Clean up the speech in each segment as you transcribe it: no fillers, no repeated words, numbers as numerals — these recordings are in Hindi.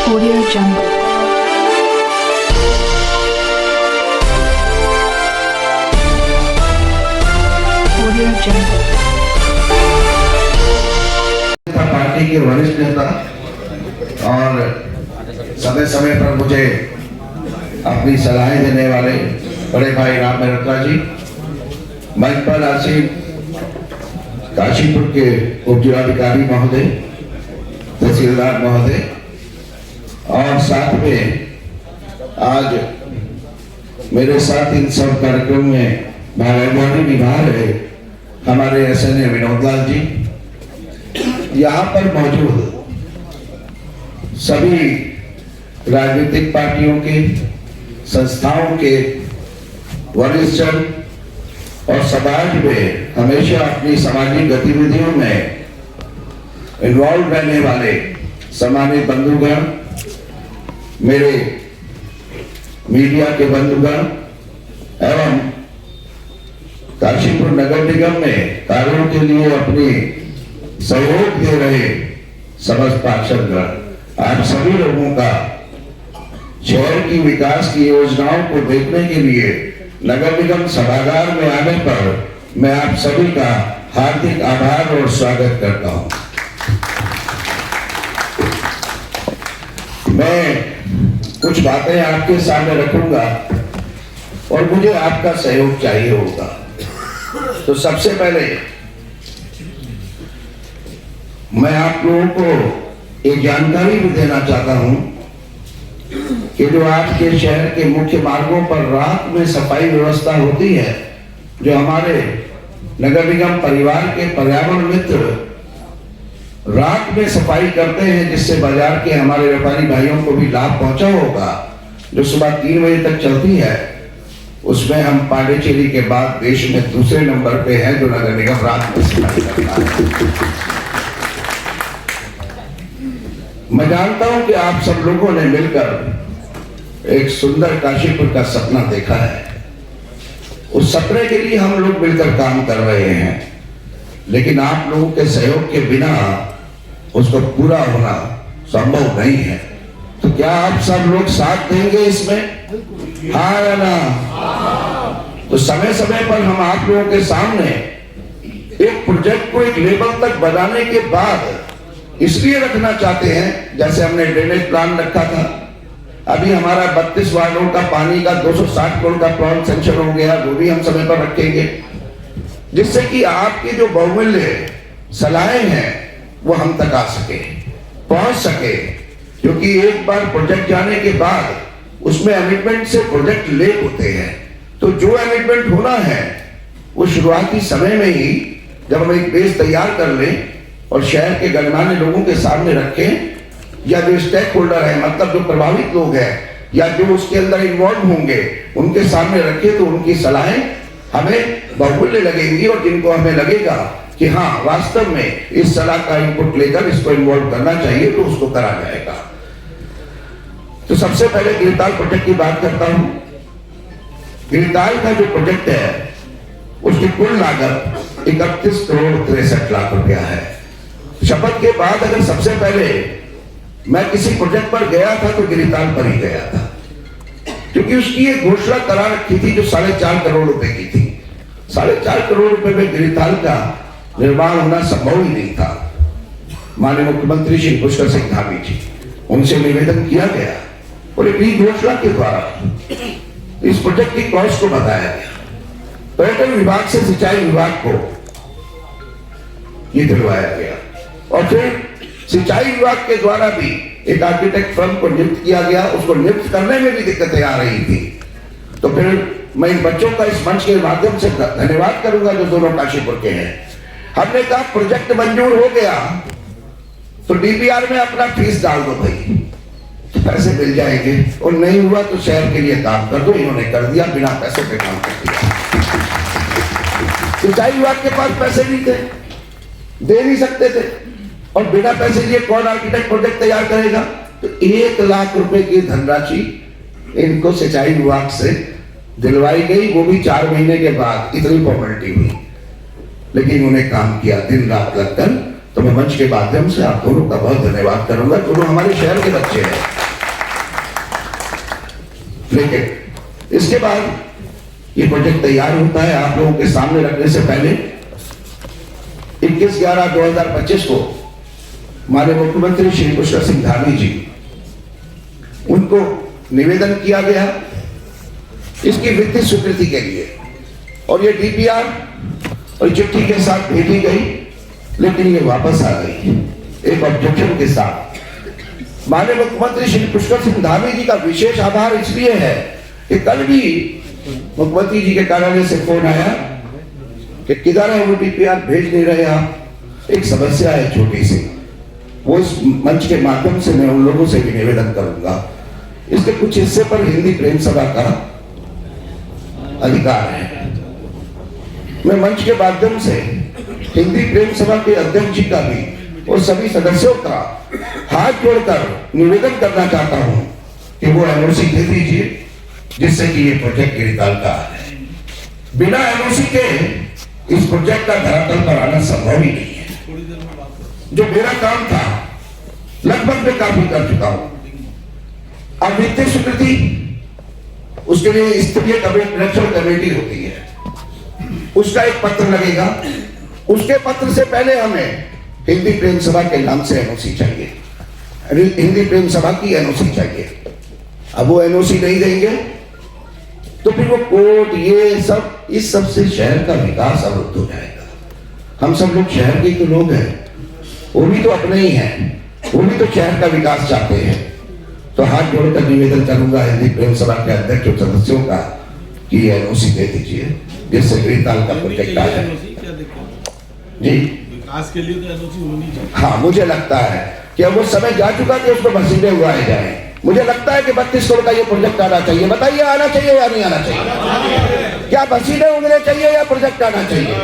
Audio Jungle. Audio Jungle. Party के वरिष्ठ नेता और समय समय पर मुझे अपनी सलाहें देने वाले बड़े भाई राम मेहता जी, मंच पर आसीन काशीपुर के उपजिलाधिकारी महोदय, तहसीलदार महोदय और साथ में आज मेरे साथ इन सब कार्यक्रम में भागीदारी निभा रहे हमारे SNA विनोद लाल जी, यहाँ पर मौजूद सभी राजनीतिक पार्टियों के, संस्थाओं के वरिष्ठ जन और समाज में हमेशा अपनी सामाजिक गतिविधियों में इन्वॉल्व रहने वाले सम्मानित बंधुगण, मेरे मीडिया के बंधुगण एवं काशीपुर नगर निगम में कार्यों के लिए अपनी सहयोग दे रहे समस्त पार्षदगण, आप सभी लोगों का शहर की विकास की योजनाओं को देखने के लिए नगर निगम सभागार में आने पर मैं आप सभी का हार्दिक आभार और स्वागत करता हूं। मैं कुछ बातें आपके सामने रखूंगा और मुझे आपका सहयोग चाहिए होगा। तो सबसे पहले मैं आप लोगों को एक जानकारी भी देना चाहता हूं कि जो आज के शहर के मुख्य मार्गों पर रात में सफाई व्यवस्था होती है, जो हमारे नगर निगम परिवार के पर्यावरण मित्र रात में सफाई करते हैं, जिससे बाजार के हमारे व्यापारी भाइयों को भी लाभ पहुंचा होगा, जो सुबह 3 बजे तक चलती है, उसमें हम पांडिचेरी के बाद देश में दूसरे नंबर पे है जो नगर निगम रात में सफाई करता है। मैं जानता हूं कि आप सब लोगों ने मिलकर एक सुंदर काशीपुर का सपना देखा है। उस सपने के लिए हम लोग मिलकर काम कर रहे हैं, लेकिन आप लोगों के सहयोग के बिना उसको पूरा होना संभव नहीं है। तो क्या आप सब लोग साथ देंगे इसमें? हाँ या ना? तो समय समय पर हम आप लोगों के सामने एक प्रोजेक्ट को एक लेवल तक बनाने के बाद इसलिए रखना चाहते हैं, जैसे हमने ड्रेनेज प्लान रखा था, अभी हमारा 32 वार्डों का पानी का 260 करोड़ का प्लान सेंक्शन हो गया, वो भी हम समय पर रखेंगे, जिससे कि आपकी जो बहुमूल्य सलाहें हैं वो हम तक आ सके, पहुंच सके। क्योंकि एक बार प्रोजेक्ट जाने के बाद उसमें अमिटमेंट से प्रोजेक्ट लेट होते हैं, तो जो अमिटमेंट होना है वो शुरुआती समय में ही जब हम एक बेस तैयार कर लें और शहर के गणमान्य लोगों के सामने रखें, या जो स्टेक होल्डर है, मतलब जो प्रभावित लोग हैं या जो उसके अंदर इन्वॉल्व होंगे, उनके सामने रखें, तो उनकी सलाहें हमें बहुमूल्य लगेंगी और जिनको हमें लगेगा कि हाँ वास्तव में इस सलाह का इनपुट लेकर इसको इन्वॉल्व करना चाहिए, तो उसको करा जाएगा। तो सबसे पहले गिरताल प्रोजेक्ट की बात करता हूं। गिरताल का जो प्रोजेक्ट है उसकी कुल लागत 31 करोड़ 63 लाख रुपया है। शपथ के बाद अगर सबसे पहले मैं किसी प्रोजेक्ट पर गया था तो गिरिताल पर ही गया था, क्योंकि उसकी एक घोषणा करा रखी थी जो 4.5 करोड़ रुपए की थी। 4.5 करोड़ रुपए में गिरिताल का निर्माण होना संभव ही नहीं था। माननीय मुख्यमंत्री श्री पुष्कर सिंह धामी जी, उनसे निवेदन किया गया और एक घोषणा के द्वारा इस प्रोजेक्ट की कॉस्ट को बताया गया। पर्यटन विभाग से सिंचाई विभाग को ये दिलवाया गया और फिर सिंचाई विभाग के द्वारा भी एक आर्किटेक्ट फर्म को नियुक्त किया गया। उसको नियुक्त करने में भी दिक्कतें आ रही थी। तो फिर मैं इन बच्चों का इस मंच के माध्यम से धन्यवाद करूंगा जो दोनों काशीपुर के हैं। हमने कहा प्रोजेक्ट मंजूर हो गया तो DPR में अपना फीस डाल दो भाई, तो पैसे मिल जाएंगे, और नहीं हुआ तो शहर के लिए काम कर दो। इन्होंने कर दिया, बिना पैसे पे काम कर दिया। सिंचाई विभाग के पास पैसे नहीं थे, दे नहीं सकते थे, और बिना पैसे लिए कौन आर्किटेक्ट प्रोजेक्ट तैयार करेगा? तो 1 लाख रुपए की धनराशि इनको सिंचाई विभाग से दिलवाई गई, वो भी 4 महीने के बाद। इतनी फॉर्मेलिटी हुई, लेकिन उन्हें काम किया दिन रात लगकर। तो मैं मंच के माध्यम से आप दोनों का बहुत धन्यवाद करूंगा। दोनों हमारे शहर के बच्चे हैं। लेकिन इसके बाद ये प्रोजेक्ट तैयार होता है। आप लोगों के सामने रखने से पहले 21/11/2025 को माननीय मुख्यमंत्री श्री पुष्कर सिंह धामी जी, उनको निवेदन किया गया इसकी वित्तीय स्वीकृति के लिए, और ये डीपीआर और चिट्ठी के साथ भेजी गई, लेकिन ये वापस आ गई एक ऑब्जेक्शन के साथ। माननीय मुख्यमंत्री श्री पुष्कर सिंह धामी जी का विशेष आभार इसलिए है कि कल भी मुख्यमंत्री जी के कार्यालय से फोन आया कि किधर है वो डीपीआर, भेज नहीं रहे आप। एक समस्या है छोटी सी, वो इस मंच के माध्यम से मैं उन लोगों से भी निवेदन करूंगा, इसके कुछ हिस्से पर हिंदी प्रेम सभा का अधिकार है। मैं मंच के माध्यम से हिंदी प्रेम सभा के अध्यक्ष जी का भी और सभी सदस्यों का हाथ जोड़कर निवेदन करना चाहता हूं कि वो एनओसी दे दीजिए, जिससे कि ये प्रोजेक्ट गिरिताल का है। बिना एनओसी के इस प्रोजेक्ट का धरातल पर आना संभव ही नहीं है। जो मेरा काम था लगभग मैं काफी कर चुका हूं। अब वित्तीय स्वीकृति, उसके लिए स्तरीय कमेटी होती है, उसका एक पत्र लगेगा। उसके पत्र से पहले हमें हिंदी प्रेम सभा के नाम से एनओसी चाहिए, हिंदी प्रेम सभा की एनओसी चाहिए। अब वो एनओसी नहीं देंगे तो फिर वो कोर्ट, ये सब, इस सब से शहर का विकास अवरुद्ध हो जाएगा। हम सब लोग शहर के तो लोग हैं, वो भी तो अपने ही हैं, वो भी तो शहर का विकास चाहते हैं। तो हाथ जोड़कर निवेदन करूंगा हिंदी प्रेम सभा के अध्यक्ष और सदस्यों का कि एनओसी दे दीजिए, जिससे गिरिताल का प्रोजेक्ट आ जाए। जी, विकास के लिए तो एनओसी होनी चाहिए। हाँ, मुझे लगता है कि अब वो समय जा चुका कि उसको मसीने उगाए जाए। मुझे लगता है कि 32 करोड़ का ये प्रोजेक्ट आना चाहिए। बताइए, आना चाहिए या नहीं आना चाहिए? क्या मसीने उगने चाहिए या प्रोजेक्ट आना चाहिए?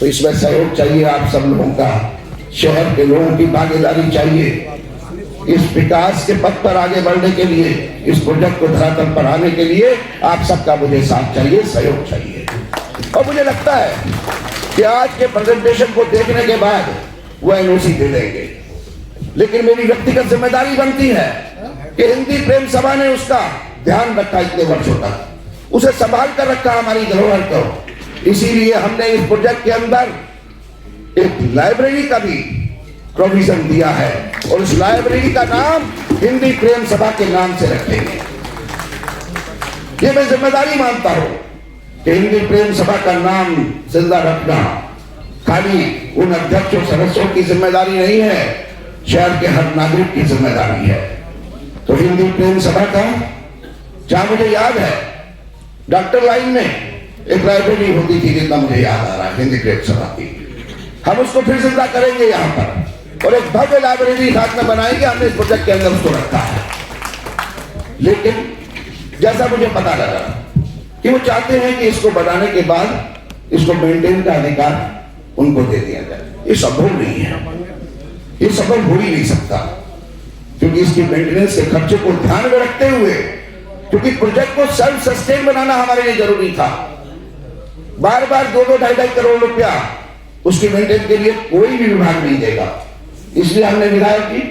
तो इसमें सहयोग चाहिए आप सब लोगों का, शहर के लोगों की भागीदारी चाहिए। इस विकास के पथ पर आगे बढ़ने के लिए, इस प्रोजेक्ट को धरातल पर आने के लिए आप सबका मुझे साथ चाहिए, सहयोग चाहिए। और मुझे लगता है कि आज के प्रेजेंटेशन को देखने के बाद वो एनओसी दे देंगे, लेकिन मेरी व्यक्तिगत जिम्मेदारी बनती है कि हिंदी प्रेम सभा ने उसका ध्यान रखा इतने वर्षों तक, उसे संभाल कर रखा हमारी धरोहर को। इसीलिए हमने इस प्रोजेक्ट के अंदर एक लाइब्रेरी का भी प्रोविजन दिया है, और उस लाइब्रेरी का नाम हिंदी प्रेम सभा के नाम से रखेंगे। ये मैं जिम्मेदारी मानता हूं कि हिंदी प्रेम सभा का नाम जिंदा रखना खाली उन अध्यक्ष और सदस्यों की जिम्मेदारी नहीं है, शहर के हर नागरिक की जिम्मेदारी है। तो हिंदी प्रेम सभा का, जहां मुझे याद है डॉक्टर लाइन में एक लाइब्रेरी होती थी, जितना मुझे याद आ रहा है, हिंदी प्रेम सभा की, हम उसको फिर जिंदा करेंगे यहाँ पर, और एक भव्य लाइब्रेरी साथ में बनाएंगे। हमने इस प्रोजेक्ट के अंदर उसको रखा है। लेकिन जैसा मुझे पता लगा कि वो चाहते हैं कि इसको बनाने के बाद इसको मेंटेन का अधिकार उनको दे दिया जाए। ये संभव नहीं है, ये संभव हो ही नहीं सकता, क्योंकि इसकी मेंटेनेंस के खर्चे को ध्यान में रखते हुए, क्योंकि प्रोजेक्ट को सेल्फ सस्टेन बनाना हमारे लिए जरूरी था। बार बार 2-2-2.5 करोड़ रुपया उसकी मेंटेन के लिए कोई भी विभाग नहीं देगा। इसलिए हमने विधायक की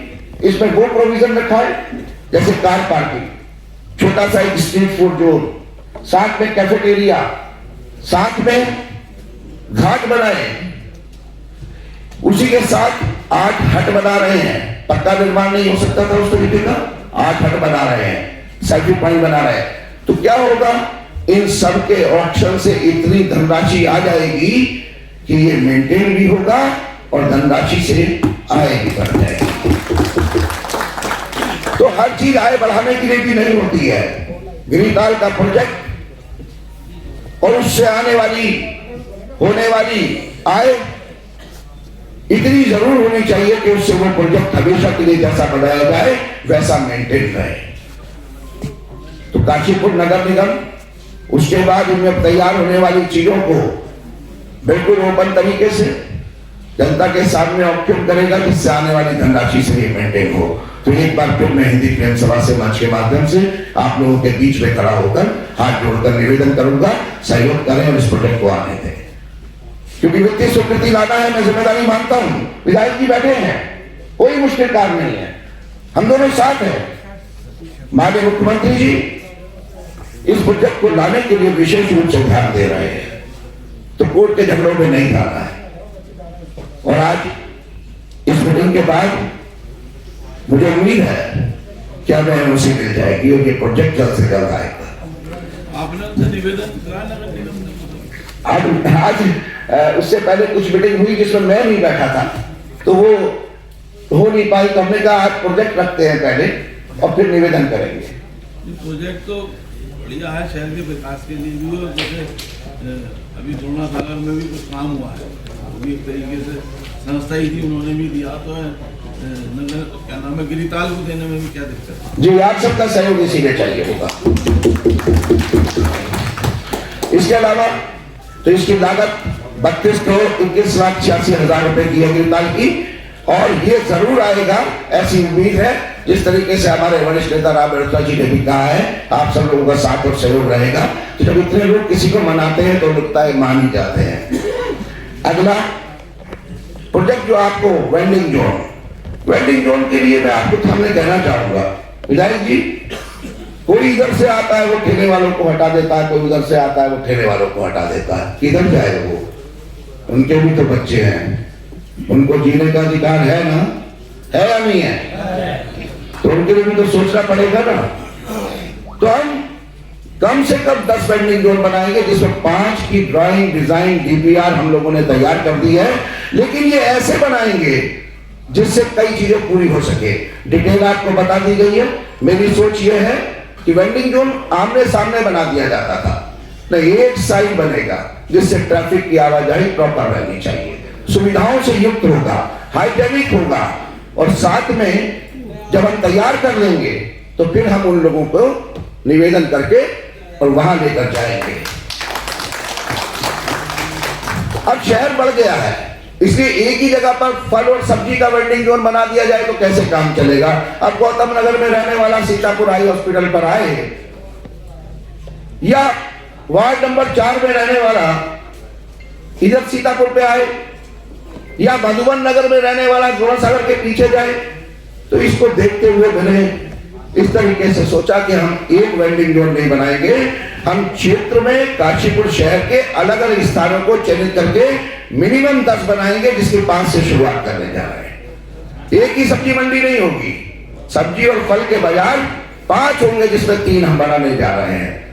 इसमें वो प्रोविजन रखा है, जैसे कार पार्किंग, छोटा सा एक स्ट्रीट फूड जोन, साथ में कैफेटेरिया, साथ में घाट बनाए, उसी के साथ 8 हट बना रहे हैं। पक्का निर्माण नहीं हो सकता था उस तरीके का, 8 हट बना रहे हैं, सेल्फी पॉइंट बना रहे हैं। तो क्या होगा, इन सब के ऑक्शन से इतनी धनराशि आ जाएगी कि ये मेंटेन भी होगा और धनराशि से आय भी बढ़ जाएगी। तो हर चीज आय बढ़ाने के लिए भी नहीं होती है। गिरिताल का प्रोजेक्ट और उससे आने वाली, होने वाली आय इतनी जरूर होनी चाहिए कि उससे वो प्रोजेक्ट हमेशा के लिए जैसा बनाया जाए वैसा मेंटेन रहे। तो काशीपुर नगर निगम उसके बाद इनमें तैयार होने वाली चीजों को बिल्कुल ओपन तरीके से जनता के सामने ऑप्शन करेगा, जिससे आने वाली धनराशि से ये मेंटेन हो। तो एक बार फिर मैं हिंदी प्रेम सभा से मंच के माध्यम से आप लोगों के बीच में खड़ा होकर हाथ जोड़कर निवेदन करूंगा, सहयोग करें और इस प्रोजेक्ट को आने दें, क्योंकि वित्तीय स्वीकृति लाना है, मैं जिम्मेदारी मानता हूं। विधायक जी बैठे हैं, कोई मुश्किल काम नहीं है, हम दोनों साथ हैं। माननीय मुख्यमंत्री जी इस प्रोजेक्ट को लाने के लिए विशेष रूप से ध्यान दे रहे हैं, तो कोर्ट के झगड़ों में नहीं जाना है। और आज इस मीटिंग के बाद मुझे उम्मीद है कि हमें एनओसी मिल जाएगी और ये प्रोजेक्ट जल्द से जल्द आएगा। आपने उनसे निवेदन करा नगर निगम ने? आज उससे पहले कुछ मीटिंग हुई जिसमें मैं नहीं बैठा था, तो वो हो नहीं पाई, तो हमने कहा आज प्रोजेक्ट रखते हैं पहले और फिर निवेदन करेंगे। ये प्रोजेक्ट तो बढ़िया है शहर के विकास के लिए भी, और जैसे अभी द्रोणा सागर में भी कुछ काम हुआ है, वो भी एक तरीके से संस्था ही थी, उन्होंने भी दिया, तो नगर क्या नाम है गिरिताल को देने में भी क्या दिक्कत है? जी, आप सबका सहयोग इसीलिए चाहिए होगा। इसके अलावा तो इसकी लागत 32,21,86,000 रुपए की है गिरिताल की, और ये जरूर आएगा ऐसी उम्मीद है। जिस तरीके से हमारे वरिष्ठ नेता राम मेहता जी ने भी कहा है, आप सब लोगों का साथ और सहयोग रहेगा। तो जब इतने लोग किसी को मनाते हैं तो लगता है मान ही जाते हैं। अगला प्रोजेक्ट जो आपको वेंडिंग जोन के लिए मैं आपको सामने कहना चाहूंगा, विधायक जी, कोई इधर से आता है वो ठेले वालों को हटा देता है, कोई उधर से आता है वो ठेले वालों को हटा देता है। किधर जाए वो? उनके भी तो बच्चे हैं, उनको जीने का अधिकार है ना, है या नहीं है? तो उनके लिए भी तो सोचना पड़ेगा ना। तो हम कम से कम 10 वेंडिंग जोन बनाएंगे, जिसमें 5 की ड्राइंग, डिजाइन, डीपीआर हम लोगों ने तैयार कर दी है। लेकिन ये ऐसे बनाएंगे जिससे कई चीजें पूरी हो सके। डिटेल आपको बता दी गई है। मेरी सोच ये है कि वेंडिंग जोन आमने सामने बना दिया जाता था, नहीं, एक साइड बनेगा जिससे ट्रैफिक की आवाजाही प्रॉपर रहनी चाहिए, सुविधाओं से युक्त होगा, हाइजेनिक होगा, और साथ में जब हम तैयार कर लेंगे तो फिर हम उन लोगों को निवेदन करके और वहां लेकर जाएंगे। अब शहर बढ़ गया है, इसलिए एक ही जगह पर फल और सब्जी का वेंडिंग जोन बना दिया जाए तो कैसे काम चलेगा? अब गौतम नगर में रहने वाला सीतापुर आई हॉस्पिटल पर आए, या वार्ड नंबर 4 में रहने वाला इधर सीतापुर पे आए, या मधुबन नगर में रहने वाला द्रोणा सागर के पीछे जाए, तो इसको देखते हुए मैंने इस तरीके से सोचा कि हम एक वेंडिंग जोन नहीं बनाएंगे, हम क्षेत्र में काशीपुर शहर के अलग अलग स्थानों को चयनित करके मिनिमम 10 बनाएंगे, जिसके 5 से शुरुआत करने जा रहे हैं। एक ही सब्जी मंडी नहीं होगी, सब्जी और फल के बाजार 5 होंगे, जिसमें 3 हम बनाने जा रहे हैं।